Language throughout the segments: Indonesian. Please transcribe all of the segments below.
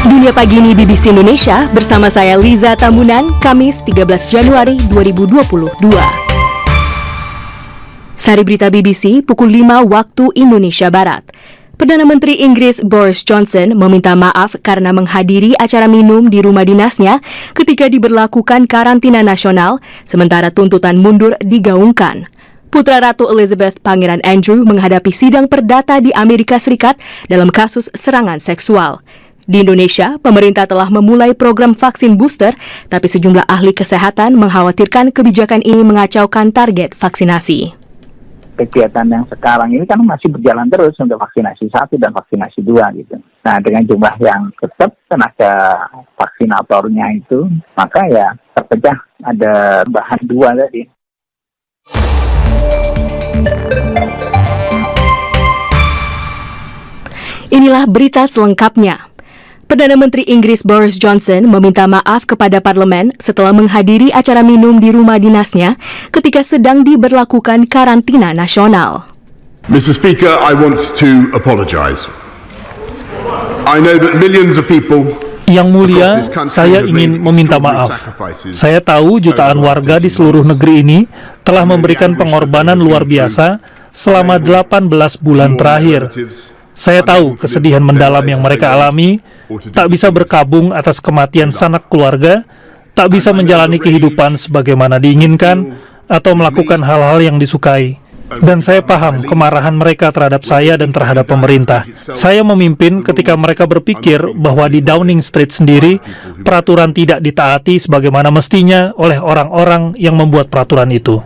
Dunia Pagi ini BBC Indonesia bersama saya Liza Tambunan, Kamis 13 Januari 2022. Sari berita BBC pukul 5 waktu Indonesia Barat. Perdana Menteri Inggris Boris Johnson meminta maaf karena menghadiri acara minum di rumah dinasnya ketika diberlakukan karantina nasional, sementara tuntutan mundur digaungkan. Putra Ratu Elizabeth, Pangeran Andrew, menghadapi sidang perdata di Amerika Serikat dalam kasus serangan seksual. Di Indonesia, pemerintah telah memulai program vaksin booster, tapi sejumlah ahli kesehatan mengkhawatirkan kebijakan ini mengacaukan target vaksinasi. Kegiatan yang sekarang ini kan masih berjalan terus untuk vaksinasi 1 dan vaksinasi 2 gitu. Nah, dengan jumlah yang tetap tenaga vaksinatornya itu, maka ya terpecah ada bahan 2 tadi. Inilah berita selengkapnya. Perdana Menteri Inggris Boris Johnson meminta maaf kepada parlemen setelah menghadiri acara minum di rumah dinasnya ketika sedang diberlakukan karantina nasional. Mr. Speaker, I want to apologize. I know that millions of people. Yang mulia, saya ingin meminta maaf. Saya tahu jutaan warga di seluruh negeri ini telah memberikan pengorbanan luar biasa selama 18 bulan terakhir. Saya tahu kesedihan mendalam yang mereka alami, tak bisa berkabung atas kematian sanak keluarga, tak bisa menjalani kehidupan sebagaimana diinginkan, atau melakukan hal-hal yang disukai. Dan saya paham kemarahan mereka terhadap saya dan terhadap pemerintah. Saya memimpin ketika mereka berpikir bahwa di Downing Street sendiri, peraturan tidak ditaati sebagaimana mestinya oleh orang-orang yang membuat peraturan itu.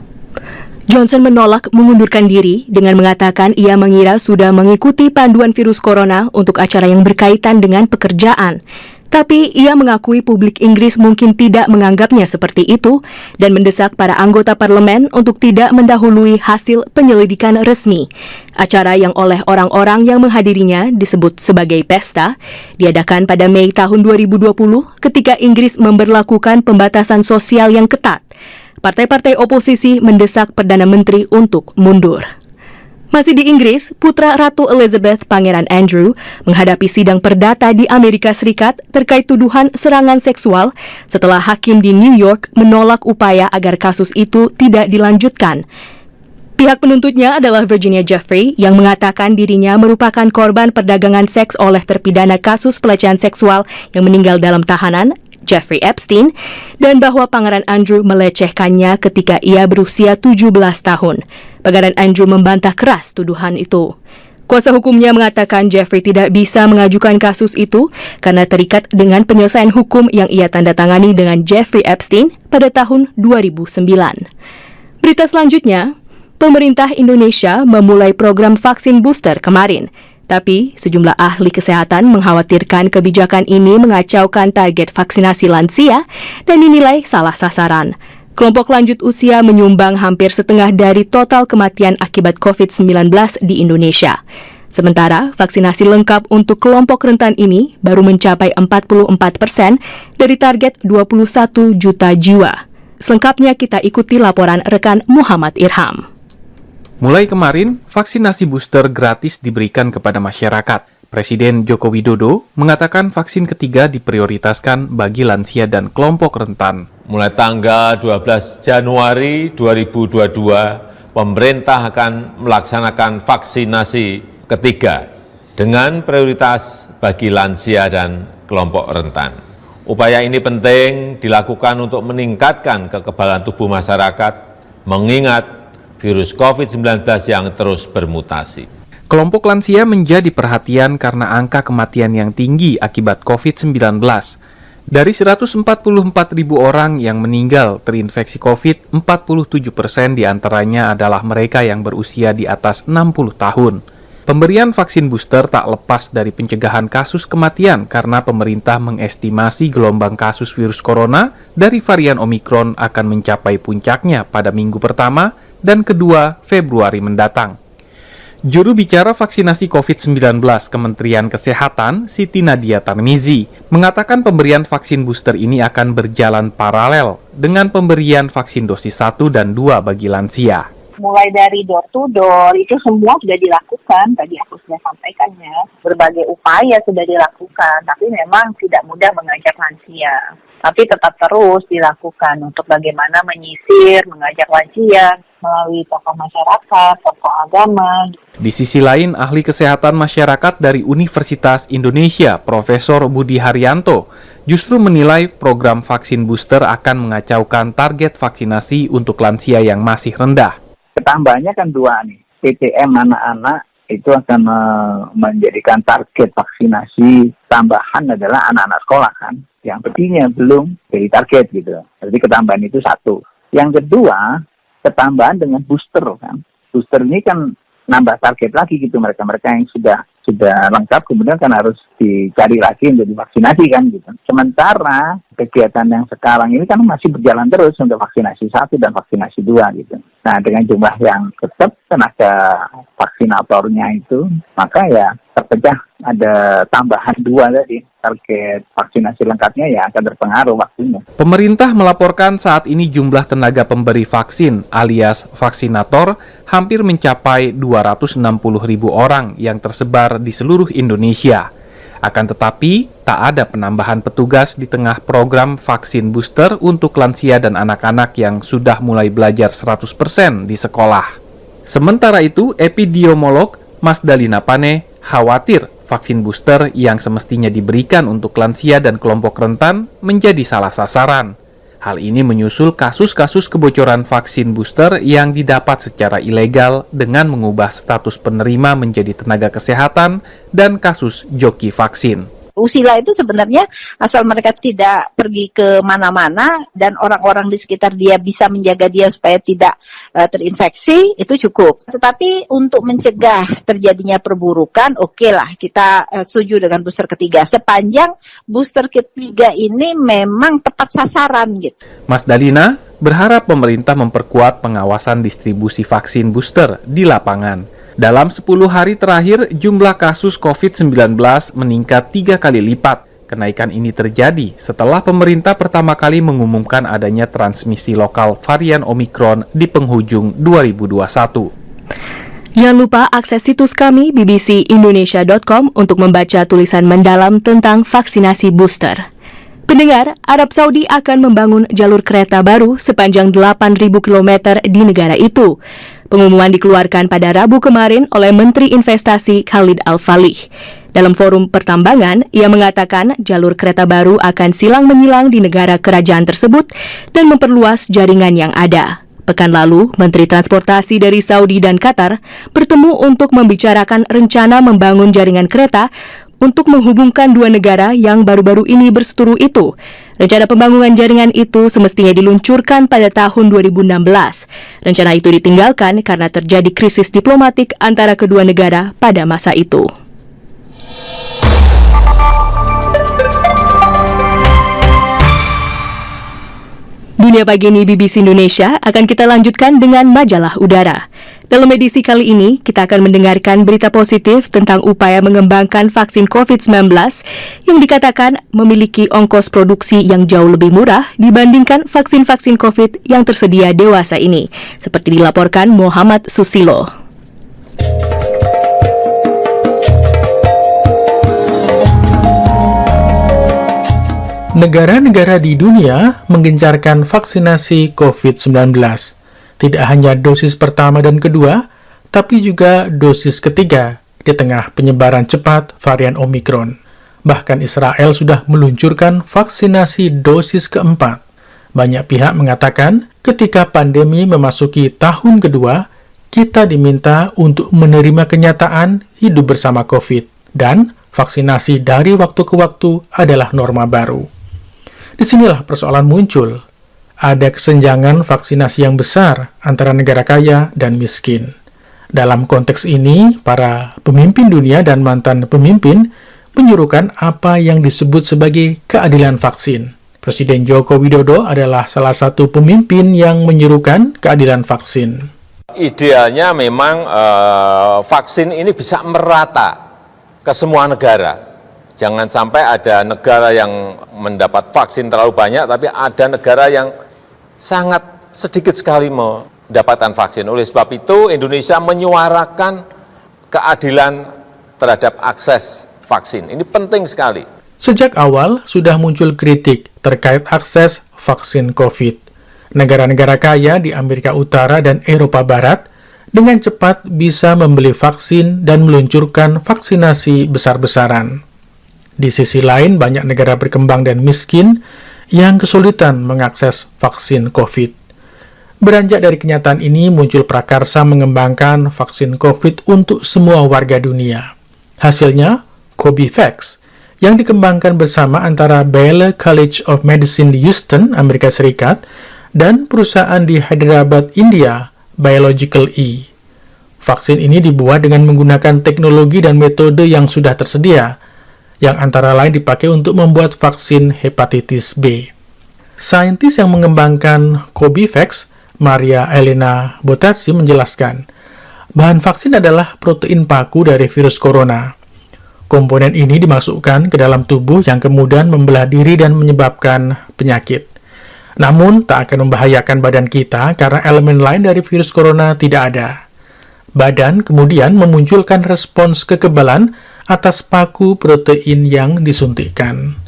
Johnson menolak mengundurkan diri dengan mengatakan ia mengira sudah mengikuti panduan virus corona untuk acara yang berkaitan dengan pekerjaan. Tapi ia mengakui publik Inggris mungkin tidak menganggapnya seperti itu dan mendesak para anggota parlemen untuk tidak mendahului hasil penyelidikan resmi. Acara yang oleh orang-orang yang menghadirinya disebut sebagai pesta, diadakan pada Mei tahun 2020 ketika Inggris memberlakukan pembatasan sosial yang ketat. Partai-partai oposisi mendesak Perdana Menteri untuk mundur. Masih di Inggris, Putra Ratu Elizabeth, Pangeran Andrew, menghadapi sidang perdata di Amerika Serikat terkait tuduhan serangan seksual setelah hakim di New York menolak upaya agar kasus itu tidak dilanjutkan. Pihak penuntutnya adalah Virginia Giuffre yang mengatakan dirinya merupakan korban perdagangan seks oleh terpidana kasus pelecehan seksual yang meninggal dalam tahanan, Jeffrey Epstein, dan bahwa Pangeran Andrew melecehkannya ketika ia berusia 17 tahun. Pangeran Andrew membantah keras tuduhan itu. Kuasa hukumnya mengatakan Jeffrey tidak bisa mengajukan kasus itu karena terikat dengan penyelesaian hukum yang ia tandatangani dengan Jeffrey Epstein pada tahun 2009. Berita selanjutnya, pemerintah Indonesia memulai program vaksin booster kemarin. Tapi, sejumlah ahli kesehatan mengkhawatirkan kebijakan ini mengacaukan target vaksinasi lansia dan dinilai salah sasaran. Kelompok lanjut usia menyumbang hampir setengah dari total kematian akibat COVID-19 di Indonesia. Sementara, vaksinasi lengkap untuk kelompok rentan ini baru mencapai 44% dari target 21 juta jiwa. Selengkapnya kita ikuti laporan rekan Muhammad Irham. Mulai kemarin, vaksinasi booster gratis diberikan kepada masyarakat. Presiden Joko Widodo mengatakan vaksin ketiga diprioritaskan bagi lansia dan kelompok rentan. Mulai tanggal 12 Januari 2022, pemerintah akan melaksanakan vaksinasi ketiga dengan prioritas bagi lansia dan kelompok rentan. Upaya ini penting dilakukan untuk meningkatkan kekebalan tubuh masyarakat, mengingat virus COVID-19 yang terus bermutasi. Kelompok lansia menjadi perhatian karena angka kematian yang tinggi akibat COVID-19. Dari 144.000 orang yang meninggal terinfeksi COVID, 47% diantaranya adalah mereka yang berusia di atas 60 tahun. Pemberian vaksin booster tak lepas dari pencegahan kasus kematian karena pemerintah mengestimasi gelombang kasus virus corona dari varian Omikron akan mencapai puncaknya pada minggu pertama dan kedua Februari mendatang. Juru bicara vaksinasi COVID-19 Kementerian Kesehatan, Siti Nadia Tarmizi, mengatakan pemberian vaksin booster ini akan berjalan paralel dengan pemberian vaksin dosis 1 dan 2 bagi lansia. mulai dari door to door, itu semua sudah dilakukan, tadi aku sudah sampaikannya, berbagai upaya sudah dilakukan, tapi memang tidak mudah mengajak lansia. Tapi tetap terus dilakukan untuk bagaimana menyisir, mengajak lansia melalui tokoh masyarakat, tokoh agama. Di sisi lain, ahli kesehatan masyarakat dari Universitas Indonesia, Profesor Budi Haryanto, justru menilai program vaksin booster akan mengacaukan target vaksinasi untuk lansia yang masih rendah. Ketambahannya kan dua nih, PTM anak-anak itu akan menjadikan target vaksinasi tambahan adalah anak-anak sekolah kan, yang tadinya belum jadi target gitu. Jadi ketambahan itu satu. Yang kedua, ketambahan dengan booster kan. Booster ini kan nambah target lagi gitu, mereka-mereka yang sudah lengkap kemudian kan harus dicari lagi untuk divaksinasi kan gitu. Sementara kegiatan yang sekarang ini kan masih berjalan terus untuk vaksinasi 1 dan vaksinasi 2 gitu. Nah, dengan jumlah yang tetap tenaga vaksinatornya itu, maka ya terpecah ada tambahan 2 tadi. Target vaksinasi lengkapnya ya akan terpengaruh waktunya. Pemerintah melaporkan saat ini jumlah tenaga pemberi vaksin alias vaksinator hampir mencapai 260.000 orang yang tersebar di seluruh Indonesia. Akan tetapi, tak ada penambahan petugas di tengah program vaksin booster untuk lansia dan anak-anak yang sudah mulai belajar 100% di sekolah. Sementara itu, epidemiolog Mas Dalina Pane khawatir vaksin booster yang semestinya diberikan untuk lansia dan kelompok rentan menjadi salah sasaran. Hal ini menyusul kasus-kasus kebocoran vaksin booster yang didapat secara ilegal dengan mengubah status penerima menjadi tenaga kesehatan dan kasus joki vaksin. Usila itu sebenarnya asal mereka tidak pergi ke mana-mana dan orang-orang di sekitar dia bisa menjaga dia supaya tidak terinfeksi, itu cukup. Tetapi untuk mencegah terjadinya perburukan, oke lah kita setuju dengan booster ketiga. Sepanjang booster ketiga ini memang tepat sasaran gitu. Mas Dalina berharap pemerintah memperkuat pengawasan distribusi vaksin booster di lapangan. Dalam 10 hari terakhir, jumlah kasus COVID-19 meningkat 3 kali lipat. Kenaikan ini terjadi setelah pemerintah pertama kali mengumumkan adanya transmisi lokal varian Omikron di penghujung 2021. Jangan lupa akses situs kami bbcindonesia.com untuk membaca tulisan mendalam tentang vaksinasi booster. Pendengar, Arab Saudi akan membangun jalur kereta baru sepanjang 8.000 km di negara itu. Pengumuman dikeluarkan pada Rabu kemarin oleh Menteri Investasi Khalid Al-Falih. Dalam forum pertambangan, ia mengatakan jalur kereta baru akan silang menyilang di negara kerajaan tersebut dan memperluas jaringan yang ada. Pekan lalu, Menteri Transportasi dari Saudi dan Qatar bertemu untuk membicarakan rencana membangun jaringan kereta untuk menghubungkan dua negara yang baru-baru ini berseteru itu. Rencana pembangunan jaringan itu semestinya diluncurkan pada tahun 2016. Rencana itu ditinggalkan karena terjadi krisis diplomatik antara kedua negara pada masa itu. Dunia Pagi ini BBC Indonesia akan kita lanjutkan dengan majalah udara. Dalam edisi kali ini, kita akan mendengarkan berita positif tentang upaya mengembangkan vaksin COVID-19 yang dikatakan memiliki ongkos produksi yang jauh lebih murah dibandingkan vaksin-vaksin COVID yang tersedia dewasa ini, seperti dilaporkan Muhammad Susilo. Negara-negara di dunia menggencarkan vaksinasi COVID-19. Tidak hanya dosis pertama dan kedua, tapi juga dosis ketiga di tengah penyebaran cepat varian Omikron. Bahkan Israel sudah meluncurkan vaksinasi dosis keempat. Banyak pihak mengatakan ketika pandemi memasuki tahun kedua, kita diminta untuk menerima kenyataan hidup bersama COVID, dan vaksinasi dari waktu ke waktu adalah norma baru. Disinilah persoalan muncul. Ada kesenjangan vaksinasi yang besar antara negara kaya dan miskin. Dalam konteks ini, para pemimpin dunia dan mantan pemimpin menyuruhkan apa yang disebut sebagai keadilan vaksin. Presiden Joko Widodo adalah salah satu pemimpin yang menyerukan keadilan vaksin. Idealnya memang vaksin ini bisa merata ke semua negara. Jangan sampai ada negara yang mendapat vaksin terlalu banyak, tapi ada negara yang sangat sedikit sekali mendapatkan vaksin. Oleh sebab itu, Indonesia menyuarakan keadilan terhadap akses vaksin. Ini penting sekali. Sejak awal sudah muncul kritik terkait akses vaksin COVID. Negara-negara kaya di Amerika Utara dan Eropa Barat dengan cepat bisa membeli vaksin dan meluncurkan vaksinasi besar-besaran. Di sisi lain, banyak negara berkembang dan miskin yang kesulitan mengakses vaksin COVID. Beranjak dari kenyataan ini, muncul prakarsa mengembangkan vaksin COVID untuk semua warga dunia. Hasilnya, COBIVAX, yang dikembangkan bersama antara Baylor College of Medicine di Houston, Amerika Serikat, dan perusahaan di Hyderabad, India, Biological E. Vaksin ini dibuat dengan menggunakan teknologi dan metode yang sudah tersedia, yang antara lain dipakai untuk membuat vaksin hepatitis B. Saintis yang mengembangkan COBIVAX, Maria Elena Bottazzi, menjelaskan, bahan vaksin adalah protein paku dari virus corona. Komponen ini dimasukkan ke dalam tubuh yang kemudian membelah diri dan menyebabkan penyakit. Namun, tak akan membahayakan badan kita karena elemen lain dari virus corona tidak ada. Badan kemudian memunculkan respons kekebalan atas paku protein yang disuntikkan.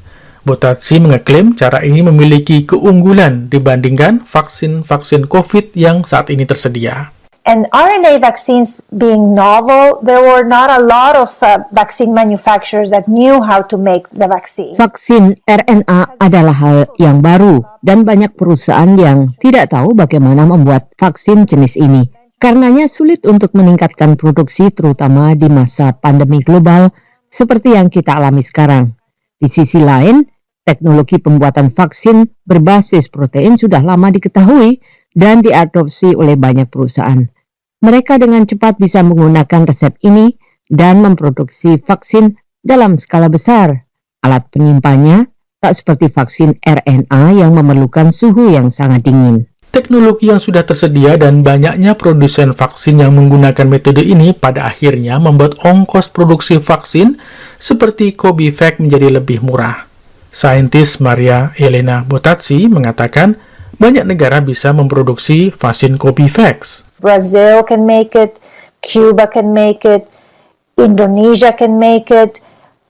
Bottazzi mengeklaim cara ini memiliki keunggulan dibandingkan vaksin-vaksin COVID yang saat ini tersedia. And RNA vaccines being novel, there were not a lot of vaccine manufacturers that knew how to make the vaccine. Vaksin RNA adalah hal yang baru dan banyak perusahaan yang tidak tahu bagaimana membuat vaksin jenis ini. Karenanya sulit untuk meningkatkan produksi terutama di masa pandemi global seperti yang kita alami sekarang. Di sisi lain, teknologi pembuatan vaksin berbasis protein sudah lama diketahui dan diadopsi oleh banyak perusahaan. Mereka dengan cepat bisa menggunakan resep ini dan memproduksi vaksin dalam skala besar. Alat penyimpannya tak seperti vaksin RNA yang memerlukan suhu yang sangat dingin. Teknologi yang sudah tersedia dan banyaknya produsen vaksin yang menggunakan metode ini pada akhirnya membuat ongkos produksi vaksin seperti COBIVAX menjadi lebih murah. Saintis Maria Elena Bottazzi mengatakan banyak negara bisa memproduksi vaksin COBIVAX. Brazil can make it, Cuba can make it, Indonesia can make it,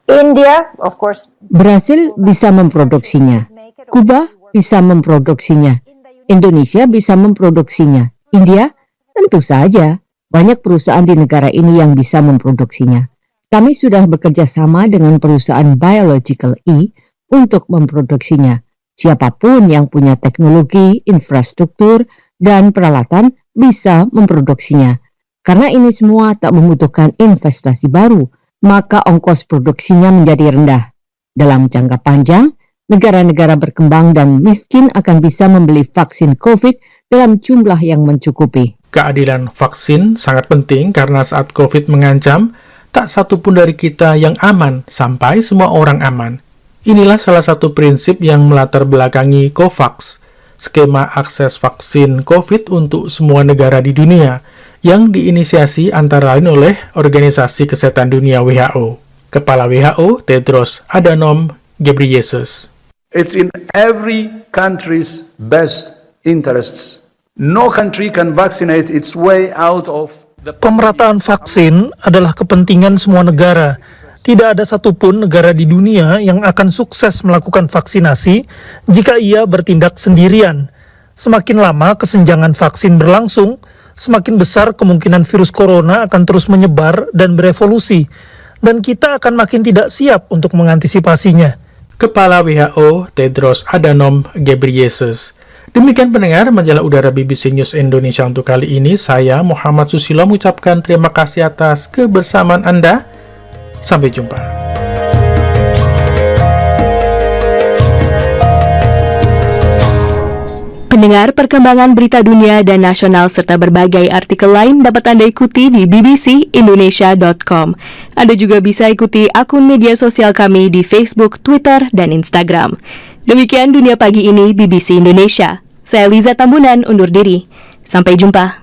India, of course. Brasil bisa memproduksinya, Kuba bisa memproduksinya, Indonesia bisa memproduksinya, India tentu saja. Banyak perusahaan di negara ini yang bisa memproduksinya. Kami sudah bekerja sama dengan perusahaan Biological E untuk memproduksinya. Siapapun yang punya teknologi, infrastruktur, dan peralatan bisa memproduksinya. Karena ini semua tak membutuhkan investasi baru, maka ongkos produksinya menjadi rendah. Dalam jangka panjang, negara-negara berkembang dan miskin akan bisa membeli vaksin COVID dalam jumlah yang mencukupi. Keadilan vaksin sangat penting karena saat COVID mengancam, tak satu pun dari kita yang aman sampai semua orang aman. Inilah salah satu prinsip yang melatar belakangi COVAX, skema akses vaksin COVID untuk semua negara di dunia, yang diinisiasi antara lain oleh Organisasi Kesehatan Dunia WHO. Kepala WHO, Tedros Adhanom Ghebreyesus. It's in every country's best interests. No country can vaccinate its way out of the... Pemerataan vaksin adalah kepentingan semua negara. Tidak ada satupun negara di dunia yang akan sukses melakukan vaksinasi jika ia bertindak sendirian. Semakin lama kesenjangan vaksin berlangsung, semakin besar kemungkinan virus corona akan terus menyebar dan berevolusi, dan kita akan makin tidak siap untuk mengantisipasinya. Kepala WHO Tedros Adhanom Ghebreyesus. Demikian pendengar majalah udara BBC News Indonesia untuk kali ini. Saya Muhammad Susilo mengucapkan terima kasih atas kebersamaan Anda. Sampai jumpa. Pendengar, perkembangan berita dunia dan nasional serta berbagai artikel lain dapat Anda ikuti di bbcindonesia.com. Anda juga bisa ikuti akun media sosial kami di Facebook, Twitter, dan Instagram. Demikian Dunia Pagi ini BBC Indonesia. Saya Liza Tambunan undur diri. Sampai jumpa.